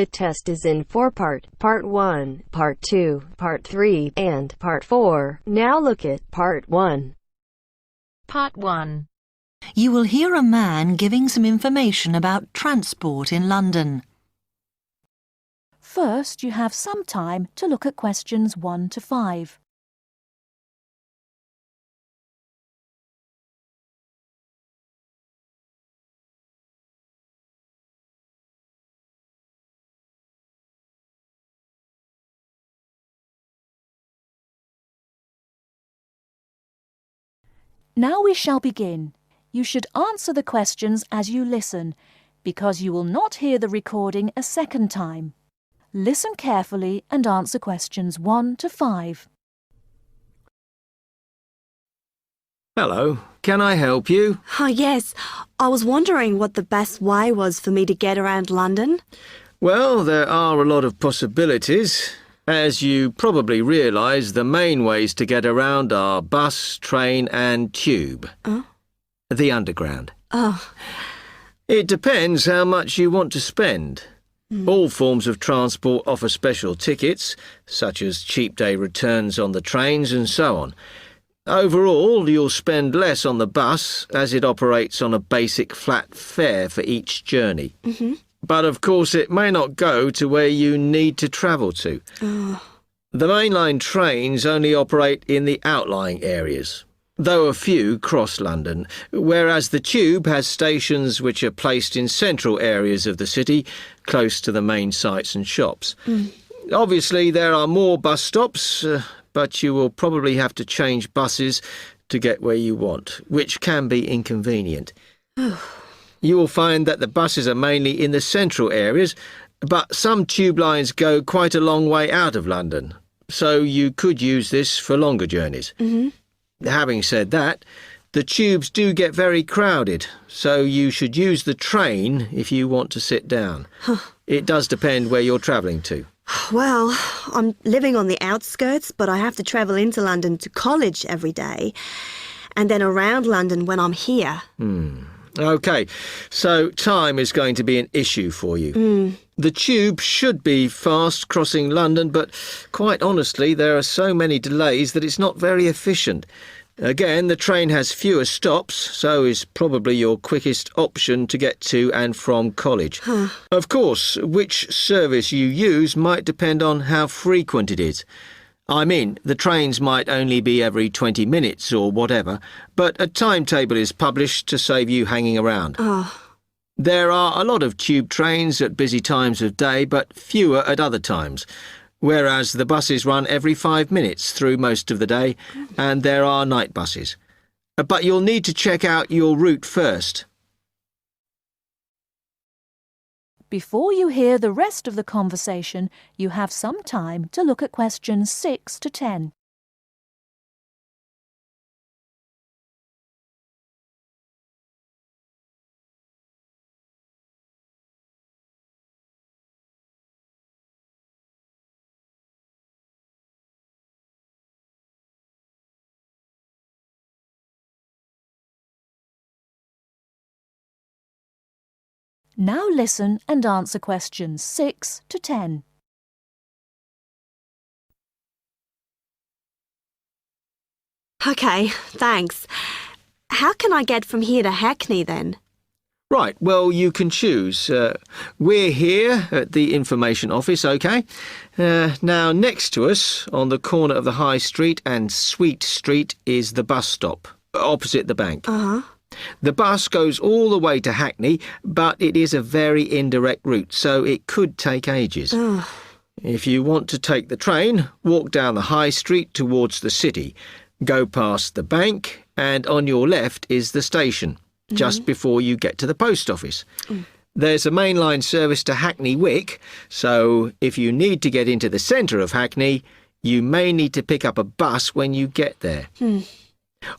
The test is in 4-part, Part 1, Part 2, Part 3, and Part 4. Now look at Part 1. Part 1. You will hear a man giving some information about transport in London. First, you have some time to look at questions 1 to 5. Now we shall begin. You should answer the questions as you listen, because you will not hear the recording a second time. Listen carefully and answer questions 1 to 5. Hello, can I help you? Yes, I was wondering what the best way was for me to get around London. Well, there are a lot of possibilities. As you probably realise, the main ways to get around are bus, train and tube. The Underground. It depends how much you want to spend. All forms of transport offer special tickets, such as cheap day returns on the trains and so on. Overall, you'll spend less on the bus, as it operates on a basic flat fare for each journey. But of course it may not go to where you need to travel to. The mainline trains only operate in the outlying areas, though a few cross London, whereas the tube has stations which are placed in central areas of the city, close to the main sites and shops. Obviously there are more bus stops, but you will probably have to change buses to get where you want, which can be inconvenient. You will find that the buses are mainly in the central areas, but some tube lines go quite a long way out of London, so you could use this for longer journeys. Having said that, the tubes do get very crowded, so you should use the train if you want to sit down. It does depend where you're travelling to. Well, I'm living on the outskirts, but I have to travel into London to college every day, and then around London when I'm here. OK, so time is going to be an issue for you. The tube should be fast crossing London, but quite honestly, there are so many delays that it's not very efficient. Again, the train has fewer stops, so is probably your quickest option to get to and from college. Of course, which service you use might depend on how frequent it is. I mean, the trains might only be every 20 minutes or whatever, but a timetable is published to save you hanging around. There are a lot of tube trains at busy times of day, but fewer at other times, whereas the buses run every 5 minutes through most of the day, and there are night buses. But you'll need to check out your route first. Before you hear the rest of the conversation, you have some time to look at questions 6 to 10. Now listen and answer questions 6 to 10. OK, thanks. How can I get from here to Hackney then? Right, well, you can choose. We're here at the information office, OK? Now, next to us, on the corner of the High Street and Sweet Street, is the bus stop, opposite the bank. The bus goes all the way to Hackney, but it is a very indirect route, so it could take ages. If you want to take the train, walk down the High Street towards the city, go past the bank, and on your left is the station, just before you get to the post office. There's a mainline service to Hackney Wick, so if you need to get into the centre of Hackney, you may need to pick up a bus when you get there.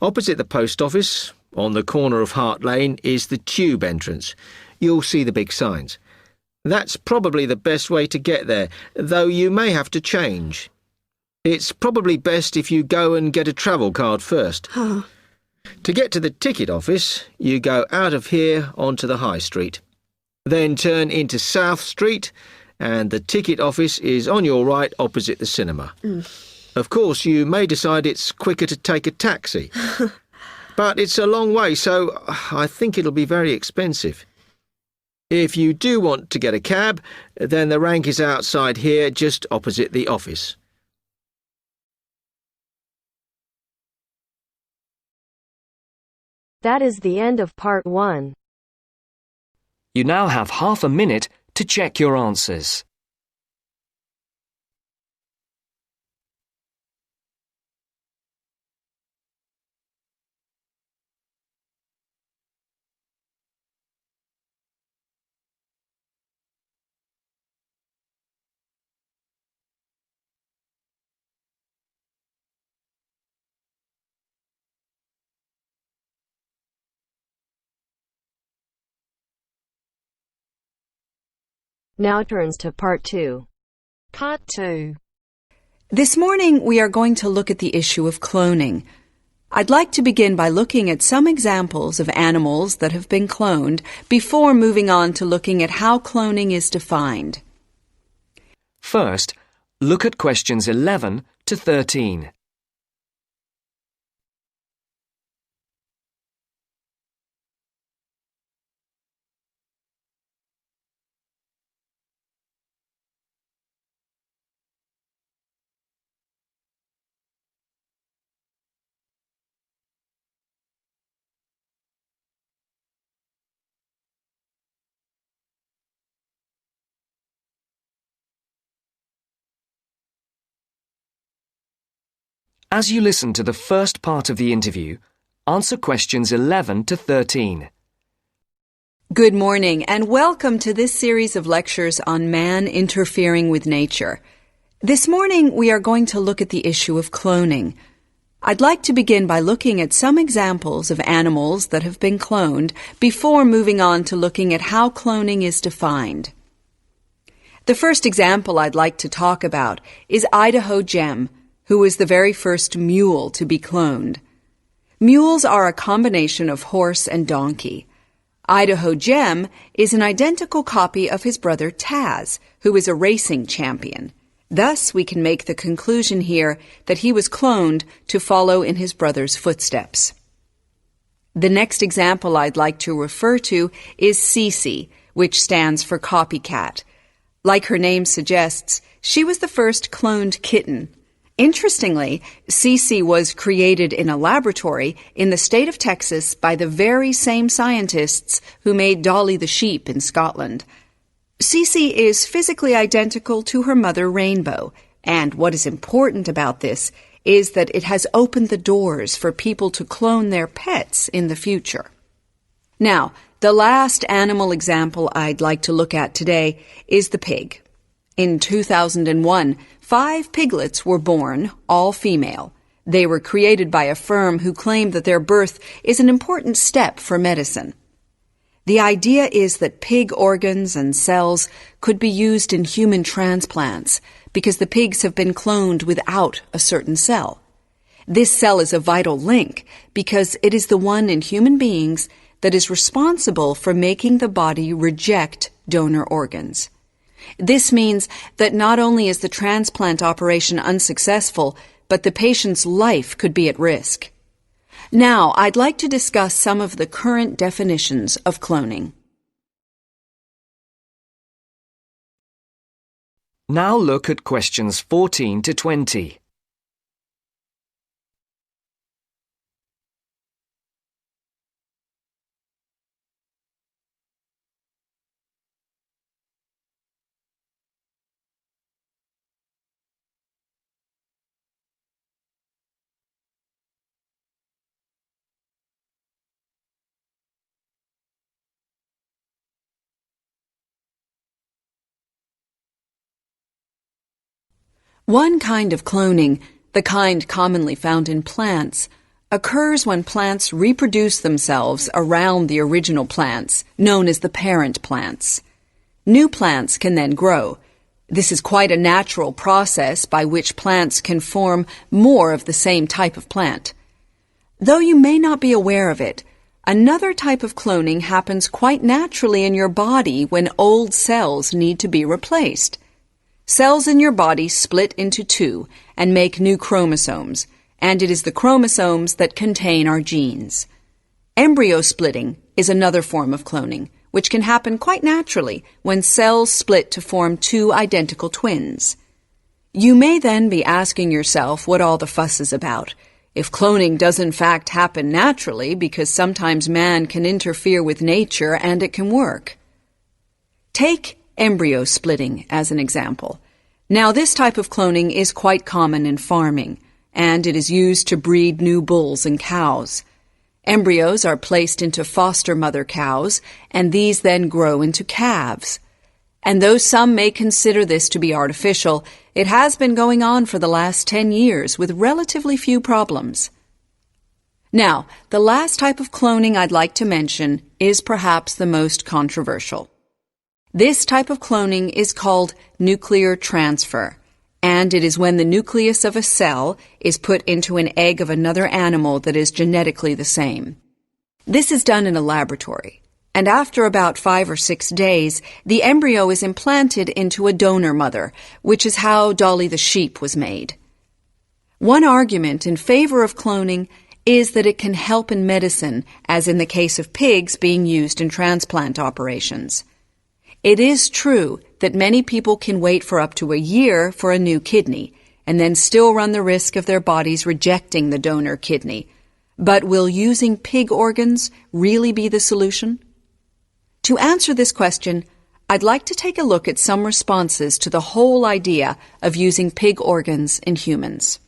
Opposite the post office, on the corner of Hart Lane, is the tube entrance. You'll see the big signs. That's probably the best way to get there, though you may have to change. It's probably best if you go and get a travel card first. To get to the ticket office, you go out of here onto the High Street. Then turn into South Street and the ticket office is on your right opposite the cinema. Of course, you may decide it's quicker to take a taxi. But it's a long way, so I think it'll be very expensive. If you do want to get a cab, then the rank is outside here, just opposite the office. That is the end of part 1. You now have half a minute to check your answers. Now turns to part 2. Part 2. This morning we are going to look at the issue of cloning. I'd like to begin by looking at some examples of animals that have been cloned before moving on to looking at how cloning is defined. First, look at questions 11 to 13. As you listen to the first part of the interview, answer questions 11 to 13. Good morning and welcome to this series of lectures on man interfering with nature. This morning we are going to look at the issue of cloning. I'd like to begin by looking at some examples of animals that have been cloned before moving on to looking at how cloning is defined. The first example I'd like to talk about is Idaho Gem, who was the very first mule to be cloned. Mules are a combination of horse and donkey. Idaho Gem is an identical copy of his brother Taz, who is a racing champion. Thus, we can make the conclusion here that he was cloned to follow in his brother's footsteps. The next example I'd like to refer to is Cece, which stands for copycat. Like her name suggests, she was the first cloned kitten. Interestingly, Cece was created in a laboratory in the state of Texas by the very same scientists who made Dolly the sheep in Scotland. Cece is physically identical to her mother Rainbow, and what is important about this is that it has opened the doors for people to clone their pets in the future. Now, the last animal example I'd like to look at today is the pig. In 2001, 5 piglets were born, all female. They were created by a firm who claimed that their birth is an important step for medicine. The idea is that pig organs and cells could be used in human transplants because the pigs have been cloned without a certain cell. This cell is a vital link because it is the one in human beings that is responsible for making the body reject donor organs. This means that not only is the transplant operation unsuccessful, but the patient's life could be at risk. Now, I'd like to discuss some of the current definitions of cloning. Now look at questions 14 to 20. One kind of cloning, the kind commonly found in plants, occurs when plants reproduce themselves around the original plants, known as the parent plants. New plants can then grow. This is quite a natural process by which plants can form more of the same type of plant. Though you may not be aware of it, Another type of cloning happens quite naturally in your body when old cells need to be replaced. Cells in your body split into two and make new chromosomes, and it is the chromosomes that contain our genes. Embryo splitting is another form of cloning, which can happen quite naturally when cells split to form two identical twins. You may then be asking yourself what all the fuss is about. If cloning does in fact happen naturally, because sometimes man can interfere with nature and it can work. Take embryo splitting as an example. Now, this type of cloning is quite common in farming, and it is used to breed new bulls and cows. Embryos are placed into foster mother cows, and these then grow into calves. And though some may consider this to be artificial, it has been going on for the last 10 years with relatively few problems. Now, the last type of cloning I'd like to mention is perhaps the most controversial. This type of cloning is called nuclear transfer, and it is when the nucleus of a cell is put into an egg of another animal that is genetically the same. This is done in a laboratory. And after about 5 or 6 days, the embryo is implanted into a donor mother, which is how Dolly the sheep was made. One argument in favor of cloning is that it can help in medicine, as in the case of pigs being used in transplant operations. It is true that many people can wait for up to a year for a new kidney, and then still run the risk of their bodies rejecting the donor kidney. But will using pig organs really be the solution? To answer this question, I'd like to take a look at some responses to the whole idea of using pig organs in humans.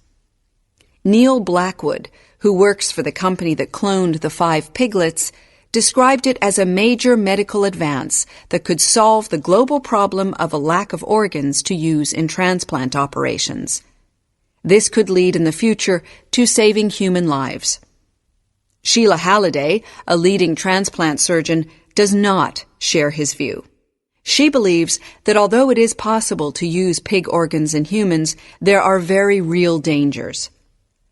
Neil Blackwood, who works for the company that cloned the 5 piglets, described it as a major medical advance that could solve the global problem of a lack of organs to use in transplant operations. This could lead in the future to saving human lives. Sheila Halliday, a leading transplant surgeon, does not share his view. She believes that although it is possible to use pig organs in humans, there are very real dangers.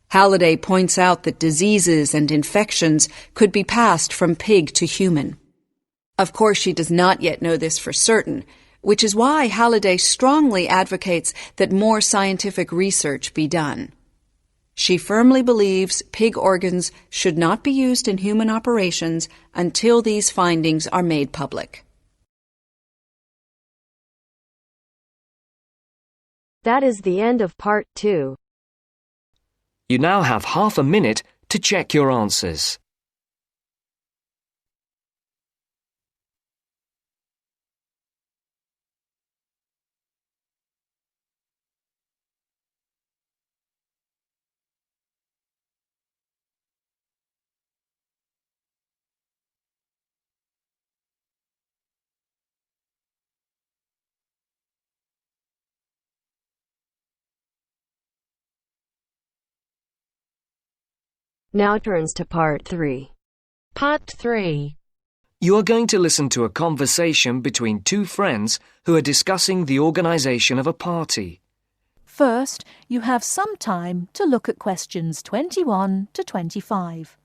Halliday points out that diseases and infections could be passed from pig to human. Of course, she does not yet know this for certain, which is why Halliday strongly advocates that more scientific research be done. She firmly believes pig organs should not be used in human operations until these findings are made public. That is the end of part 2. You now have half a minute to check your answers. Now turns to part 3. Part 3. You are going to listen to a conversation between 2 friends who are discussing the organisation of a party. First, you have some time to look at questions 21 to 25.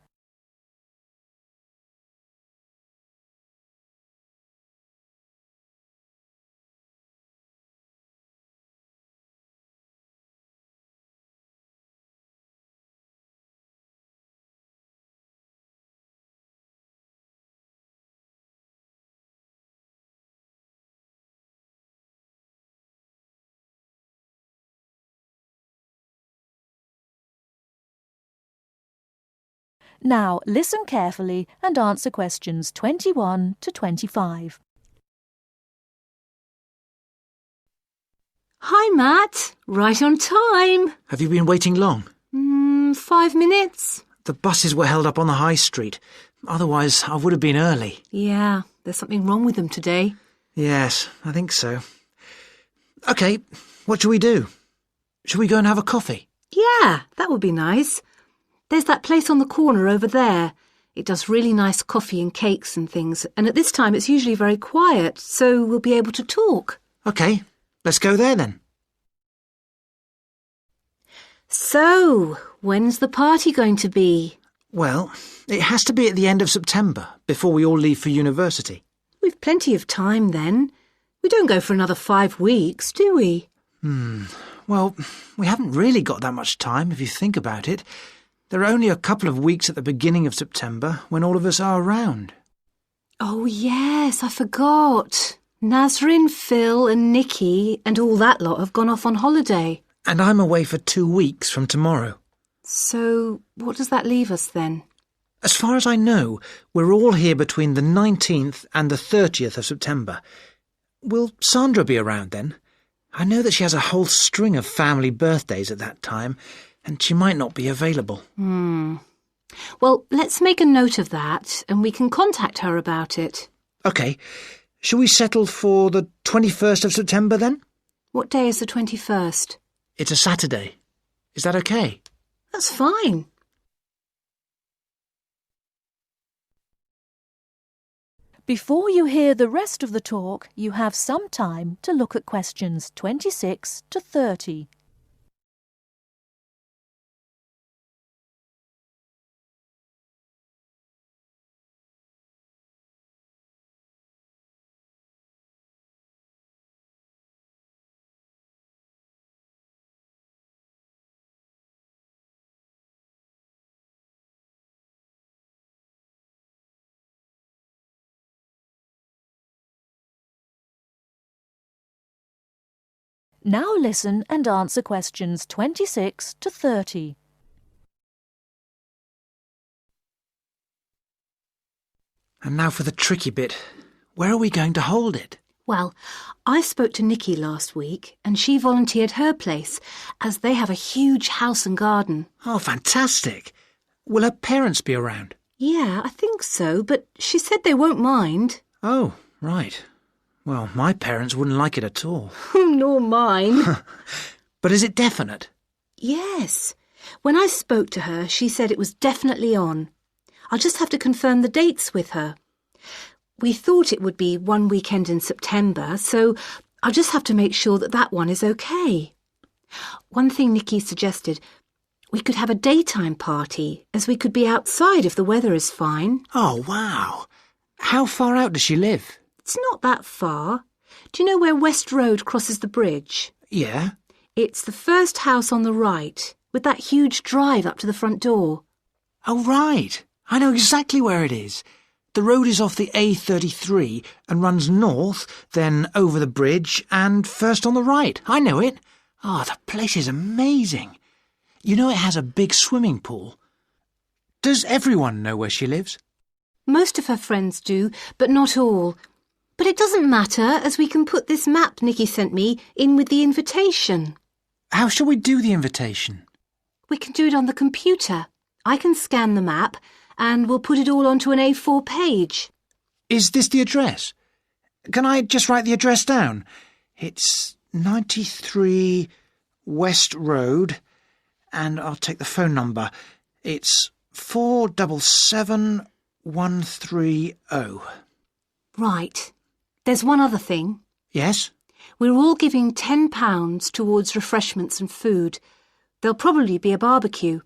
Now, listen carefully and answer questions 21 to 25. Hi, Matt. Right on time. Have you been waiting long? 5 minutes. The buses were held up on the high street. Otherwise, I would have been early. Yeah, there's something wrong with them today. Yes, I think so. OK, what shall we do? Shall we go and have a coffee? Yeah, that would be nice. There's that place on the corner over there. It does really nice coffee and cakes and things, and at this time it's usually very quiet, so we'll be able to talk. OK, let's go there then. So, when's the party going to be? Well, it has to be at the end of September, before we all leave for university. We've plenty of time then. We don't go for another 5 weeks, do we? Well, we haven't really got that much time, if you think about it. There are only a couple of weeks at the beginning of September when all of us are around. Oh, yes, I forgot. Nazrin, Phil and Nikki and all that lot have gone off on holiday. And I'm away for 2 weeks from tomorrow. So, what does that leave us then? As far as I know, we're all here between the 19th and the 30th of September. Will Sandra be around then? I know that she has a whole string of family birthdays at that time, and she might not be available. Well, let's make a note of that, and we can contact her about it. OK. Shall we settle for the 21st of September then? What day is the 21st? It's a Saturday. Is that OK? That's fine. Before you hear the rest of the talk, you have some time to look at questions 26 to 30. Now listen and answer questions 26 to 30. And now for the tricky bit. Where are we going to hold it? Well, I spoke to Nikki last week and she volunteered her place as they have a huge house and garden. Oh, fantastic. Will her parents be around? Yeah, I think so, but she said they won't mind. Oh, right. Well, my parents wouldn't like it at all. Nor mine. But is it definite? Yes. When I spoke to her, she said it was definitely on. I'll just have to confirm the dates with her. We thought it would be one weekend in September, so I'll just have to make sure that that one is okay. One thing Nikki suggested, we could have a daytime party, as we could be outside if the weather is fine. Oh, wow. How far out does she live? It's not that far. Do you know where West Road crosses the bridge? Yeah. It's the first house on the right, with that huge drive up to the front door. Oh, right. I know exactly where it is. The road is off the A33 and runs north, then over the bridge and first on the right. I know it. Oh, the place is amazing. You know it has a big swimming pool. Does everyone know where she lives? Most of her friends do, but not all. But it doesn't matter, as we can put this map Nikki sent me in with the invitation. How shall we do the invitation? We can do it on the computer. I can scan the map, and we'll put it all onto an A4 page. Is this the address? Can I just write the address down? It's 93 West Road, and I'll take the phone number. It's 477130. Right. There's one other thing. Yes? We're all giving £10 towards refreshments and food. There'll probably be a barbecue.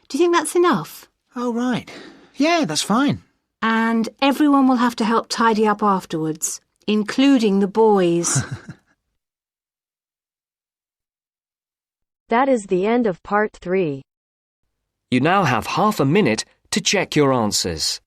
Do you think that's enough? Oh, right. Yeah, that's fine. And everyone will have to help tidy up afterwards, including the boys. That is the end of part 3. You now have half a minute to check your answers.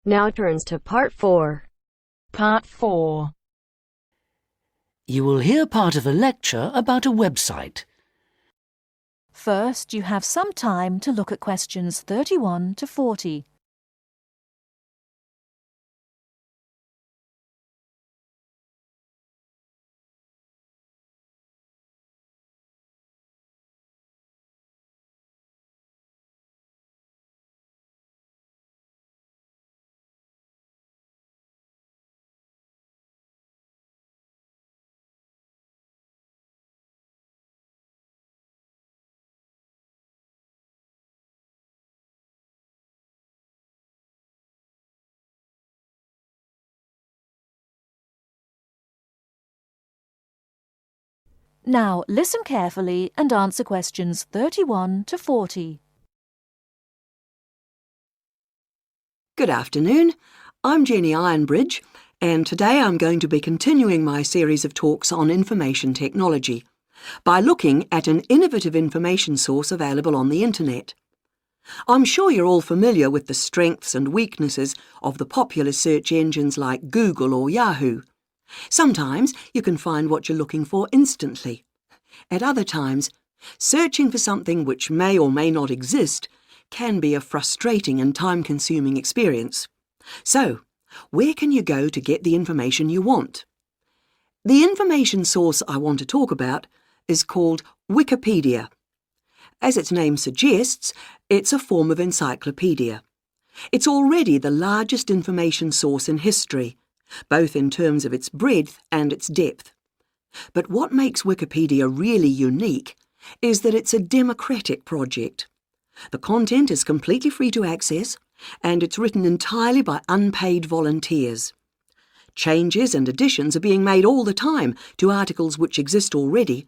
Now turns to part 4. Part 4. You will hear part of a lecture about a website. First, you have some time to look at questions 31 to 40. Now listen carefully and answer questions 31 to 40. Good afternoon. I'm Jenny Ironbridge, and today I'm going to be continuing my series of talks on information technology by looking at an innovative information source available on the internet. I'm sure you're all familiar with the strengths and weaknesses of the popular search engines like Google or Yahoo. Sometimes you can find what you're looking for instantly. At other times, searching for something which may or may not exist can be a frustrating and time-consuming experience. So, where can you go to get the information you want? The information source I want to talk about is called Wikipedia. As its name suggests, it's a form of encyclopedia. It's already the largest information source in history, both in terms of its breadth and its depth. But what makes Wikipedia really unique is that it's a democratic project. The content is completely free to access, and it's written entirely by unpaid volunteers. Changes and additions are being made all the time to articles which exist already,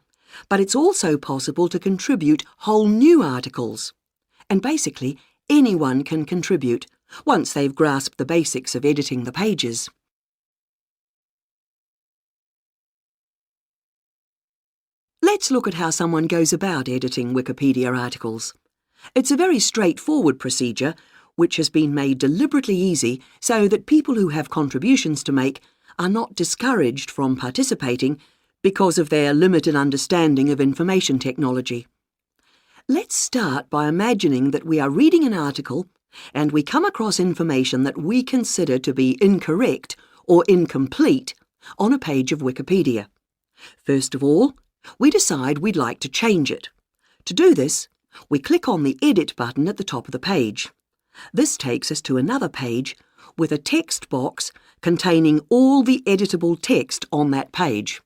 but it's also possible to contribute whole new articles. And basically, anyone can contribute once they've grasped the basics of editing the pages. Let's look at how someone goes about editing Wikipedia articles. It's a very straightforward procedure which has been made deliberately easy so that people who have contributions to make are not discouraged from participating because of their limited understanding of information technology. Let's start by imagining that we are reading an article and we come across information that we consider to be incorrect or incomplete on a page of Wikipedia. First of all, we decide we'd like to change it. To do this, we click on the Edit button at the top of the page. This takes us to another page with a text box containing all the editable text on that page.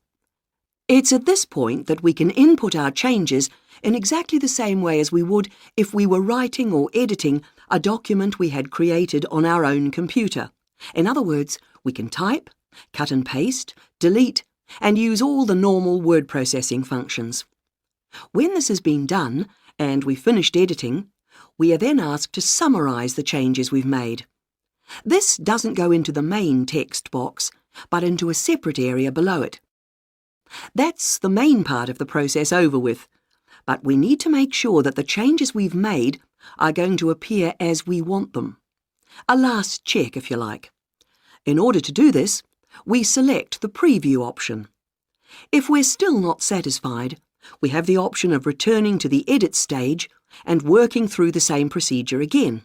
It's at this point that we can input our changes in exactly the same way as we would if we were writing or editing a document we had created on our own computer. In other words, we can type, cut and paste, delete, and use all the normal word processing functions. When this has been done, and we've finished editing, we are then asked to summarise the changes we've made. This doesn't go into the main text box, but into a separate area below it. That's the main part of the process over with, but we need to make sure that the changes we've made are going to appear as we want them. A last check, if you like. In order to do this, we select the Preview option. If we're still not satisfied, we have the option of returning to the Edit stage and working through the same procedure again.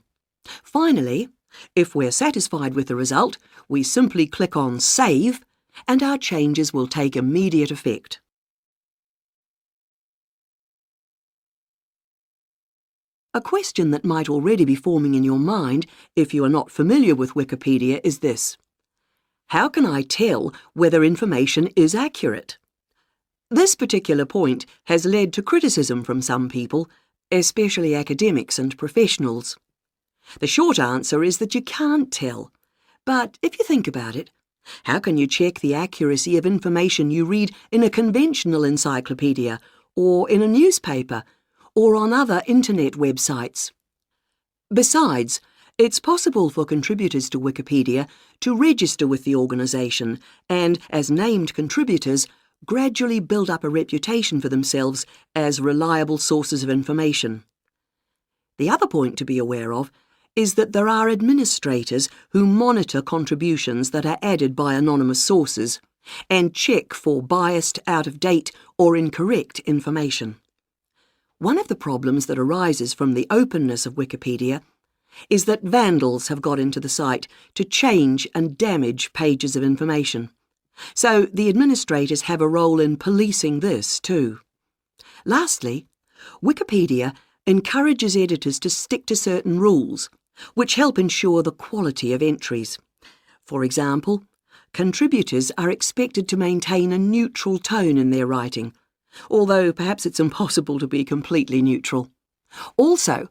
Finally, if we're satisfied with the result, we simply click on Save, and our changes will take immediate effect. A question that might already be forming in your mind if you are not familiar with Wikipedia is this: how can I tell whether information is accurate? This particular point has led to criticism from some people, especially academics and professionals. The short answer is that you can't tell. But if you think about it, how can you check the accuracy of information you read in a conventional encyclopedia, or in a newspaper, or on other internet websites? Besides, it's possible for contributors to Wikipedia to register with the organisation and, as named contributors, gradually build up a reputation for themselves as reliable sources of information. The other point to be aware of is that there are administrators who monitor contributions that are added by anonymous sources and check for biased, out-of-date or incorrect information. One of the problems that arises from the openness of Wikipedia is that vandals have got into the site to change and damage pages of information. So the administrators have a role in policing this too. Lastly, Wikipedia encourages editors to stick to certain rules, which help ensure the quality of entries. For example, contributors are expected to maintain a neutral tone in their writing, although perhaps it's impossible to be completely neutral. Also,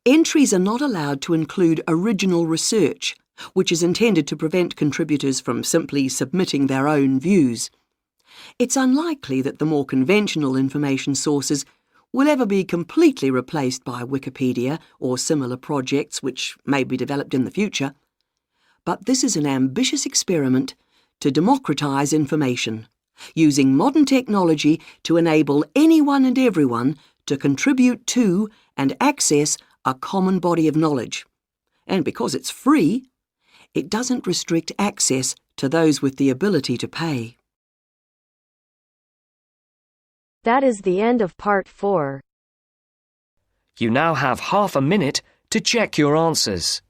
entries are not allowed to include original research, which is intended to prevent contributors from simply submitting their own views. It's unlikely that the more conventional information sources will ever be completely replaced by Wikipedia or similar projects which may be developed in the future. But this is an ambitious experiment to democratise information, using modern technology to enable anyone and everyone to contribute to and access a common body of knowledge. And because it's free, it doesn't restrict access to those with the ability to pay. That is the end of part 4. You now have half a minute to check your answers.